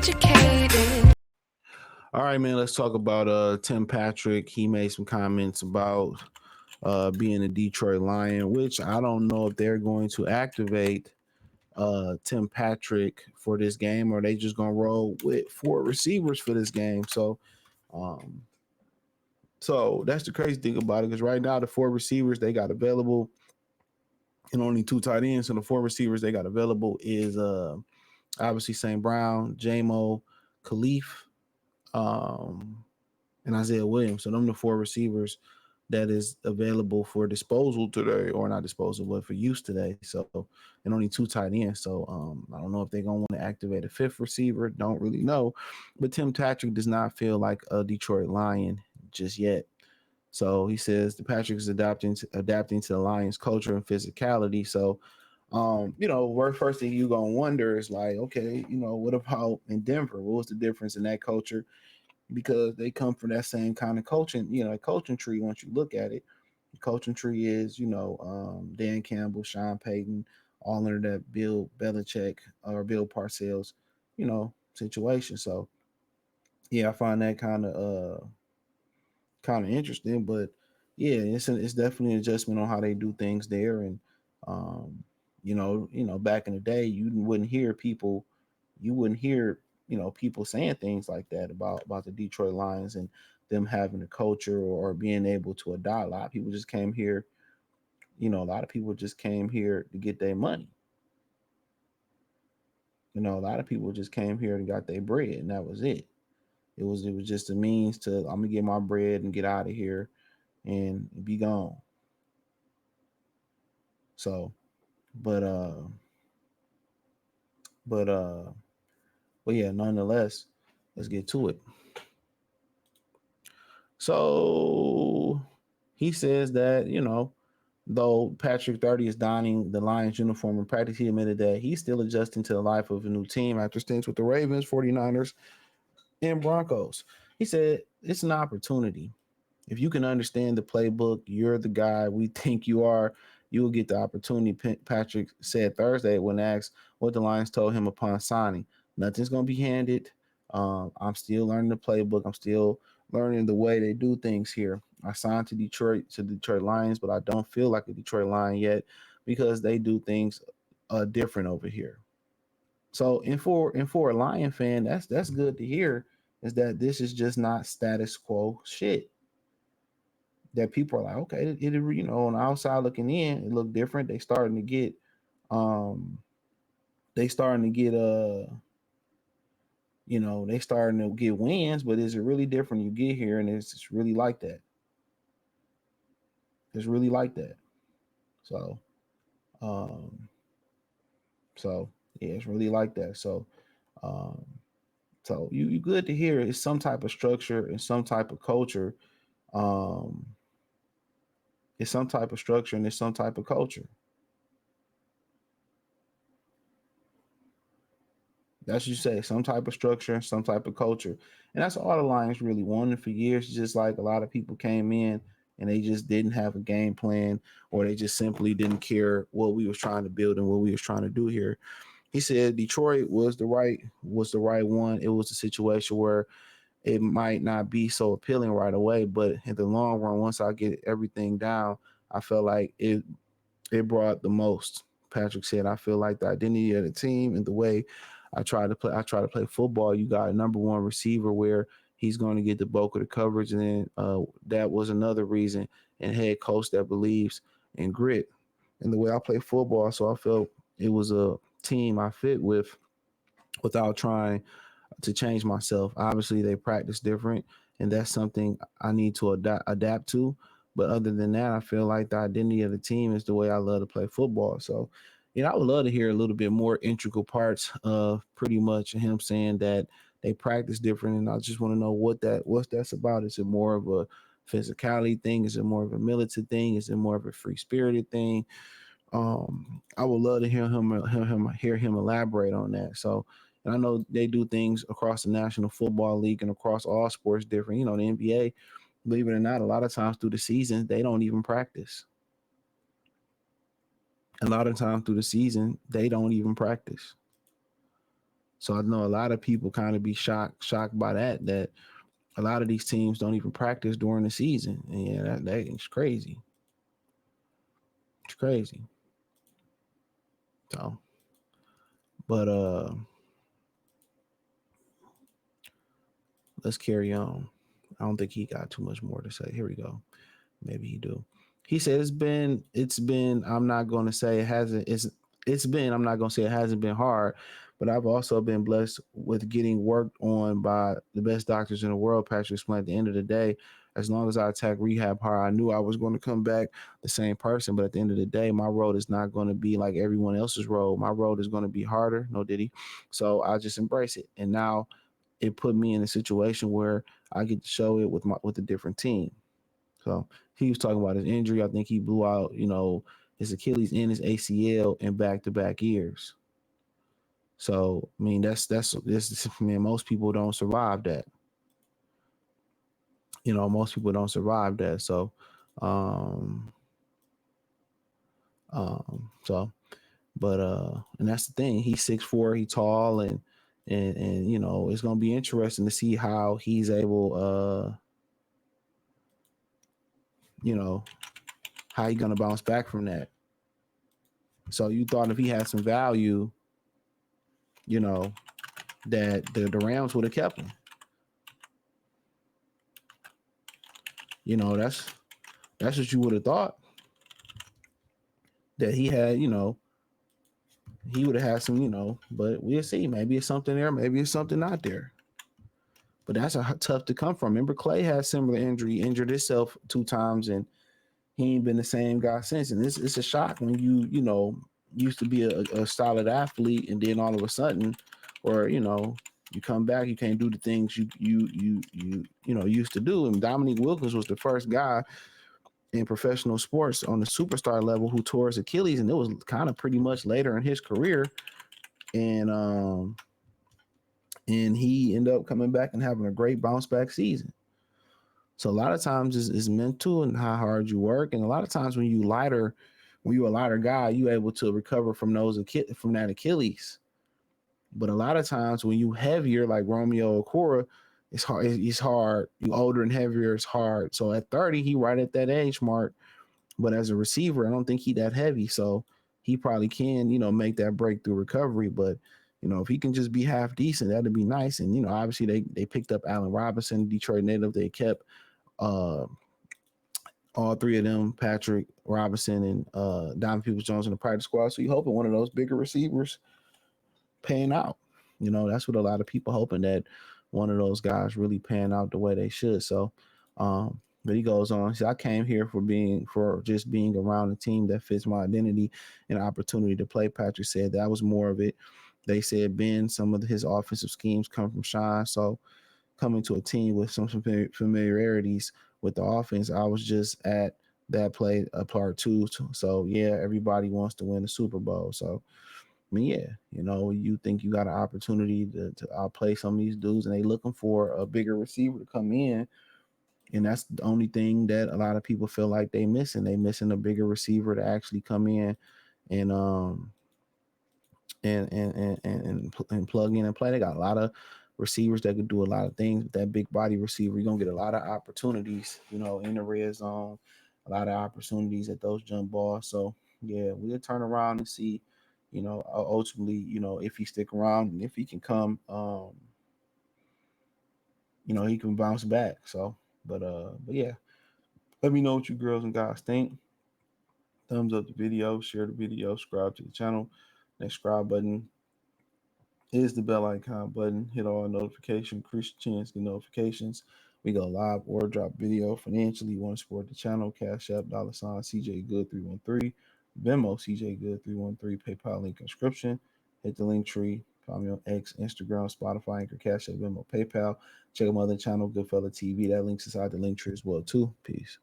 educated. All right, man. Let's talk about Tim Patrick. He made some comments about being a Detroit Lion, which I don't know if they're going to activate Tim Patrick for this game, or they just gonna roll with four receivers for this game. Um, so that's the crazy thing about it, because right now the four receivers they got available and only two tight ends. So the four receivers they got available is obviously St. Brown, JMO, Khalif, um, and Isaiah Williams. So them the four receivers that is available for disposal today, or not disposal, but for use today. So, and only two tight ends. So I don't know if they're gonna want to activate a fifth receiver. Don't really know. But Tim Patrick does not feel like a Detroit Lion just yet. So he says the Patrick is adapting to the Lions culture and physicality. So first thing you gonna wonder is like, okay, what about in Denver? What was the difference in that culture? Because they come from that same kind of coaching, coaching tree. Once you look at it, the coaching tree is, Dan Campbell, Sean Payton, all under that Bill Belichick or Bill Parcells, situation. So yeah, I find that kind of interesting, but yeah, it's definitely an adjustment on how they do things there. And um, back in the day, you wouldn't hear, people saying things like that about the Detroit Lions and them having a culture, or being able to adopt. A lot of people just came here, a lot of people just came here to get their money. A lot of people just came here and got their bread, and that was it. It was just a means to, I'm gonna get my bread and get out of here and be gone. So, but but uh, but yeah, nonetheless, let's get to it. So he says that, though Patrick 30 is donning the Lions uniform in practice, he admitted that he's still adjusting to the life of a new team after stints with the Ravens, 49ers, and Broncos. He said it's an opportunity. If you can understand the playbook, you're the guy we think you are. You will get the opportunity, Patrick said Thursday when asked what the Lions told him upon signing. Nothing's going to be handed. I'm still learning the playbook. I'm still learning the way they do things here. I signed to Detroit Lions, but I don't feel like a Detroit Lion yet because they do things different over here. So, and for a Lion fan, that's good to hear. Is that this is just not status quo shit, that people are like, okay, on the outside looking in, it looked different. Um, they starting to get they starting to get wins, but is it really different? You get here and it's really like that. It's really like that. So, um, so yeah, it's really like that. Um, so you good to hear. It's some type of structure and some type of culture. Um, it's some type of structure and it's some type of culture. That's what you say, some type of structure, some type of culture. And that's all the Lions really wanted for years. Just like a lot of people came in and they just didn't have a game plan, or they just simply didn't care what we was trying to build and what we was trying to do here. He said Detroit was the right one. It was a situation where it might not be so appealing right away, but in the long run, once I get everything down, I felt like it brought the most. Patrick said, I feel like the identity of the team and the way I try to play football. You got a number one receiver where he's going to get the bulk of the coverage. And then that was another reason, and head coach that believes in grit and the way I play football. So I felt it was a team I fit with without trying to change myself. Obviously, they practice different, and that's something I need to adapt to. But other than that, I feel like the identity of the team is the way I love to play football. So, I would love to hear a little bit more integral parts of pretty much him saying that they practice different, and I just want to know what that's about. Is it more of a physicality thing? Is it more of a militant thing? Is it more of a free spirited thing? I would love to hear him elaborate on that. So, and I know they do things across the National Football League and across all sports different. The NBA, believe it or not, a lot of times through the season they don't even practice. A lot of times through the season they don't even practice. So I know a lot of people kind of be shocked by that a lot of these teams don't even practice during the season. And yeah, that's crazy. It's crazy. So, but let's carry on. I don't think he got too much more to say. Here we go. Maybe he do. He said it's been I'm not going to say it hasn't it's been I'm not going to say it hasn't been hard, but I've also been blessed with getting worked on by the best doctors in the world. Patrick explained, at the end of the day, as long as I attacked rehab hard, I knew I was going to come back the same person. But at the end of the day, my road is not going to be like everyone else's road. My road is going to be harder. No diddy. So I just embrace it. And now it put me in a situation where I get to show it with a different team. So he was talking about his injury. I think he blew out, his Achilles and his ACL in back to back years. So I mean, that's this. Man, most people don't survive that. Most people don't survive that. So, um, so, but and that's the thing. He's 6'4", he tall, and it's gonna be interesting to see how he's able, you know, how he gonna bounce back from that. So you thought if he had some value, you know, that the Rams would have kept him. That's what you would have thought, that he had. He would have had some. But we'll see. Maybe it's something there. Maybe it's something not there. But that's tough to come from. Remember, Clay had similar injury, injured himself 2 times, and he ain't been the same guy since. And it's a shock when you used to be a solid athlete, and then all of a sudden, or you come back, you can't do the things you used to do. And Dominique Wilkins was the first guy in professional sports on the superstar level who tore his Achilles, and it was kind of pretty much later in his career, and he ended up coming back and having a great bounce back season. So a lot of times it's mental and how hard you work, and a lot of times when you're a lighter guy, you're able to recover from from that Achilles. But a lot of times when you heavier, like Romeo Okura, it's hard. It's hard. You older and heavier, it's hard. So at 30, he right at that age mark. But as a receiver, I don't think he that heavy. So he probably can, make that breakthrough recovery. But if he can just be half decent, that'd be nice. And obviously they picked up Allen Robinson, Detroit native. They kept uh, all three of them, Patrick Robinson and Donovan Peoples-Jones in the practice squad. So you hoping one of those bigger receivers paying out. That's what a lot of people hoping, that one of those guys really pan out the way they should. So, but he goes on. See, I came here for just being around a team that fits my identity and opportunity to play. Patrick said that was more of it. They said Ben, some of his offensive schemes come from Sean. So coming to a team with some familiarities with the offense, I was just at that play a part two. So yeah, everybody wants to win the Super Bowl. So I mean, yeah, you think you got an opportunity to outplay some of these dudes, and they looking for a bigger receiver to come in, and that's the only thing that a lot of people feel like they missing. They missing a bigger receiver to actually come in and and plug in and play. They got a lot of receivers that could do a lot of things. With that big body receiver, you're gonna get a lot of opportunities, in the red zone, a lot of opportunities at those jump balls. So yeah, we'll turn around and see, ultimately, if he stick around and if he can come, he can bounce back. So, but yeah, let me know what you girls and guys think. Thumbs up the video, share the video, subscribe to the channel. That subscribe button is the bell icon button. Hit all notifications, increase your chance to get notifications. We go live or drop video financially. You want to support the channel? Cash App, $ CJ Good 313, Venmo CJ Good 313, PayPal link inscription. Hit the link tree. Follow me on X, Instagram, Spotify, Anchor, Cash App, Venmo, PayPal. Check out my other channel, Goodfella TV. That link's inside the link tree as well too. Peace.